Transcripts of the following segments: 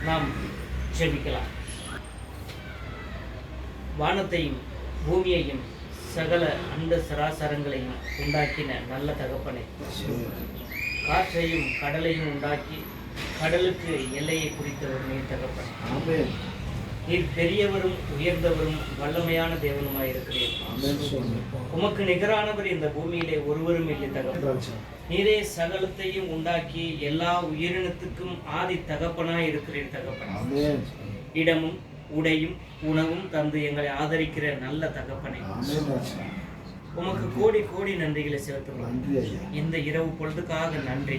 நாம் ஜெபிக்கலாம். வானத்தையும் பூமியையும் சகல அண்ட சராசரங்களையும் உண்டாக்கின நல்ல தகப்பனே, காற்றையும் கடலையும் உண்டாக்கி கடலுக்கு எல்லையை குறித்தவர் நீர் தகப்பனே. நீர் பெரியவரும் உயர்ந்தவரும் வல்லமையான தேவனுமாய் இருக்கிறீர். உமக்கு நிகரானவர் இந்த பூமியிலே ஒருவரும் இல்லை தகப்பன். நீரே சகலத்தையும் உண்டாக்கி எல்லா உயிரினத்துக்கும் ஆதி தகப்பனாய் இருக்கிறீர் தகப்பன். இடமும் உடையும் உணவும் தந்து எங்களை ஆதரிக்கிற நல்ல தகப்பனை உமக்கு கோடி கோடி நன்றிகளை செலுத்துகிறோம். இந்த இரவு பொழுதுக்காக நன்றி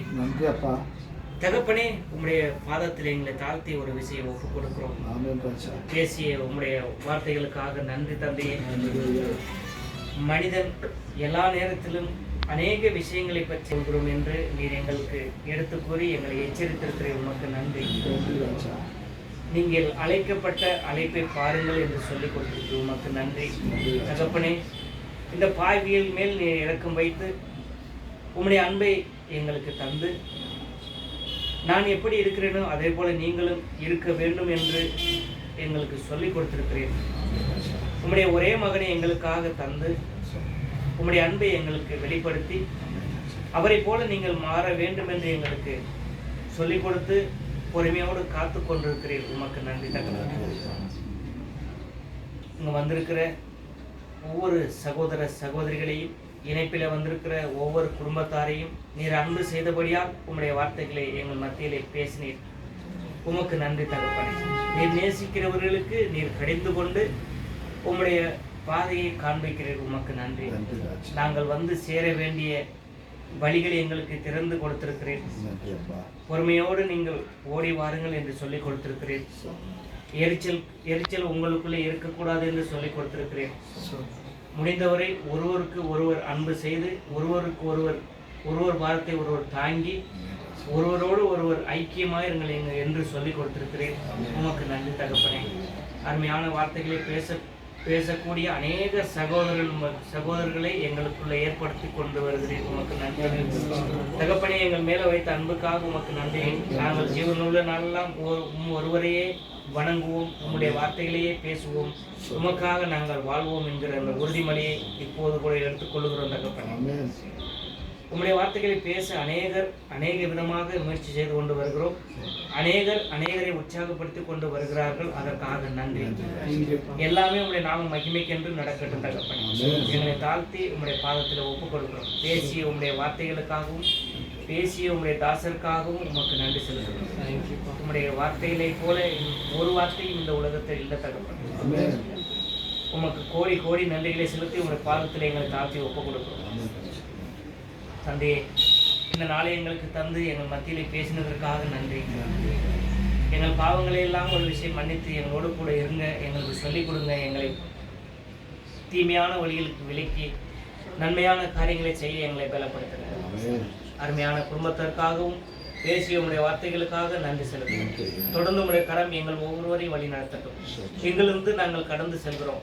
தகப்பனே. உம்முடைய பாதத்தில் எங்களை தாழ்த்தி ஒரு விஷயம் ஒப்புக் கொடுக்கிறோம். பேசிய உம்முடைய வார்த்தைகளுக்காக நன்றி தந்தையே. மனிதன் எல்லா நேரத்திலும் அநேக விஷயங்களை பற்றி சொல்கிறோம் என்று நீர் எங்களுக்கு எடுத்து கூறி எங்களை எச்சரித்திருக்கிற உமக்கு நன்றி. நீங்கள் அழைக்கப்பட்ட அழைப்பை பாருங்கள் என்று சொல்லிக் கொடுத்திருக்கிற உமக்கு நன்றி தகப்பனே. இந்த பாய்வியல் மேல் நீர் இறக்கம் வைத்து உம்முடைய அன்பை எங்களுக்கு தந்து நான் எப்படி இருக்கிறேனோ அதே போல நீங்களும் இருக்க வேண்டும் என்று எங்களுக்கு சொல்லிக் கொடுத்திருக்கிறேன். உம்முடைய ஒரே மகனை எங்களுக்காக தந்து உம்முடைய அன்பை எங்களுக்கு வெளிப்படுத்தி அவரை போல நீங்கள் மாற வேண்டும் என்று எங்களுக்கு சொல்லிக் கொடுத்து பொறுமையோடு காத்து கொண்டிருக்கிறீர். உமக்கு நன்றி தகப்பனே. இங்க வந்திருக்கிற ஒவ்வொரு சகோதர சகோதரிகளையும் இணைப்பில் வந்திருக்கிற ஒவ்வொரு குடும்பத்தாரையும் நீர் அன்பு செய்தபடியால் உம்முடைய வார்த்தைகளை எங்கள் மத்தியிலே பேசினீர். உமக்கு நன்றி தகப்பனே. நீர் நேசிக்கிறவர்களுக்கு நீர் கடிந்து கொண்டு உம்முடைய பாதையை காண்பிக்கிறீர். உமக்கு நன்றி. நாங்கள் வந்து சேர வேண்டிய வழிகளை எங்களுக்கு திறந்து கொடுத்திருக்கிறேன். பொறுமையோடு நீங்கள் ஓடி வாருங்கள் என்று சொல்லிக் கொடுத்திருக்கிறேன். எரிச்சல் உங்களுக்குள்ளே இருக்கக்கூடாது என்று சொல்லிக் கொடுத்திருக்கிறேன். முடிந்தவரை ஒருவருக்கு ஒருவர் அன்பு செய்து ஒருவருக்கு ஒருவர் வாரத்தை ஒருவர் தாங்கி ஒருவரோடு ஒருவர் ஐக்கியமாயிருங்கள் என்று சொல்லிக் கொடுத்திருக்கிறேன். உமக்கு நன்றி தகப்பனே. அருமையான வார்த்தைகளை பேசக்கூடிய அநேக சகோதரர்களை எங்களுக்குள்ள ஏற்படுத்தி கொண்டு வருகிறேன். உமக்கு நன்றி தகப்பனே. எங்கள் மேல வைத்த அன்புக்காக உமக்கு நன்றி. நாங்கள் ஜீவனுள்ள நாளெல்லாம் ஒருவரையே வணங்குவோம், உம்முடைய வார்த்தைகளையே பேசுவோம், உமக்காக நாங்கள் வாழ்வோம் என்கிற அந்த உறுதிமொழியை இப்போது கூட எடுத்துக்கொள்ளுகிறோம் தகப்பனே. உம்முடைய வார்த்தைகளை பேச அநேக விதமாக முயற்சி செய்து கொண்டு வருகிறோம். அநேகரை உற்சாகப்படுத்தி கொண்டு வருகிறார்கள். அதற்காக நன்றி. எல்லாமே உம்முடைய நாம மகிமைக்கென்று நடக்கட்டும் தகப்பனே. எங்களை தாழ்த்தி உம்முடைய பாதத்தில் ஒப்புக் கொடுக்கிறோம். பேசிய உம்முடைய வார்த்தைகளுக்காகவும் பேசிய உம்முடைய தாசருக்காகவும் உமக்கு நன்றி செலுத்துகிறோம். உம்முடைய வார்த்தைகளை போல ஒரு வார்த்தையும் இந்த உலகத்தில் இல்லை தகப்பனே. உமக்கு கோடி கோடி நன்றிகளை செலுத்தி உம்முடைய பாதத்தில் எங்களை தாழ்த்தி ஒப்புக் கொடுக்கிறோம் தந்தையே. இந்த நாளை எங்களுக்கு தந்து எங்கள் மத்தியிலே பேசினதற்காக நன்றி. எங்கள் பாவங்களை எல்லாம் ஒரு விஷயம் மன்னித்து எங்களோடு கூட இருங்க, எங்களுக்கு சொல்லிக் கொடுங்க. எங்களை தீமையான வழிகளுக்கு விலக்கி நன்மையான காரியங்களை செய்ய எங்களை பலப்படுத்துங்க. அருமையான குடும்பத்திற்காகவும் பேசிய உடைய வார்த்தைகளுக்காக நன்றி செலுத்துகிறோம். தொடர்ந்து உடைய கரம் எங்கள் ஒவ்வொருவரையும் வழி நடத்தட்டும். எங்களிருந்து நாங்கள் கடந்து செல்கிறோம்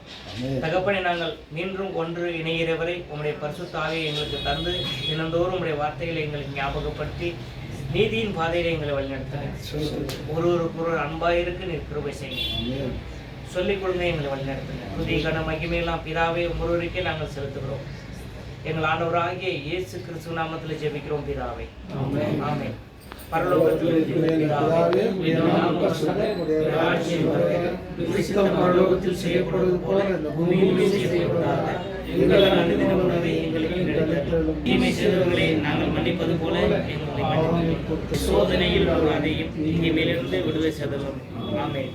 தகப்பனை. நாங்கள் மீண்டும் ஒன்று இணைகிறவரை உம்முடைய பரிசுத்த ஆவியை எங்களுக்கு தந்து தினந்தோறும் உடைய வார்த்தைகளை எங்களுக்கு ஞாபகப்படுத்தி நீதியின் பாதையில எங்களை வழிநடத்துங்க. ஒருவருக்கு அன்பாயிருக்கு நீர் கிருபை செய்யுங்க. சொல்லிக் கொடுங்க, எங்களை வழிநடத்துங்க. புதிய கன மகிமையெல்லாம் பிதாவே ஒருவருக்கே நாங்கள் செலுத்துகிறோம். எங்கள் ஆண்டவராகிய இயேசு கிறிஸ்து நாமத்தில் ஜெபிக்கிறோம் பிதாவே. ஆமென். பரலோகத்தில் செய்யப்படுவது போல பூமியிலும் செய்யப்படுவதாக. எங்கள் அனுதின உணவை எங்களுக்கு கிடைத்தது. தீமை செய்தவர்களை நாங்கள் மன்னிப்பது போல எங்களை சோதனையில் அதையும் தீமையிலிருந்து விடுதலை செய்தோம். ஆமென்.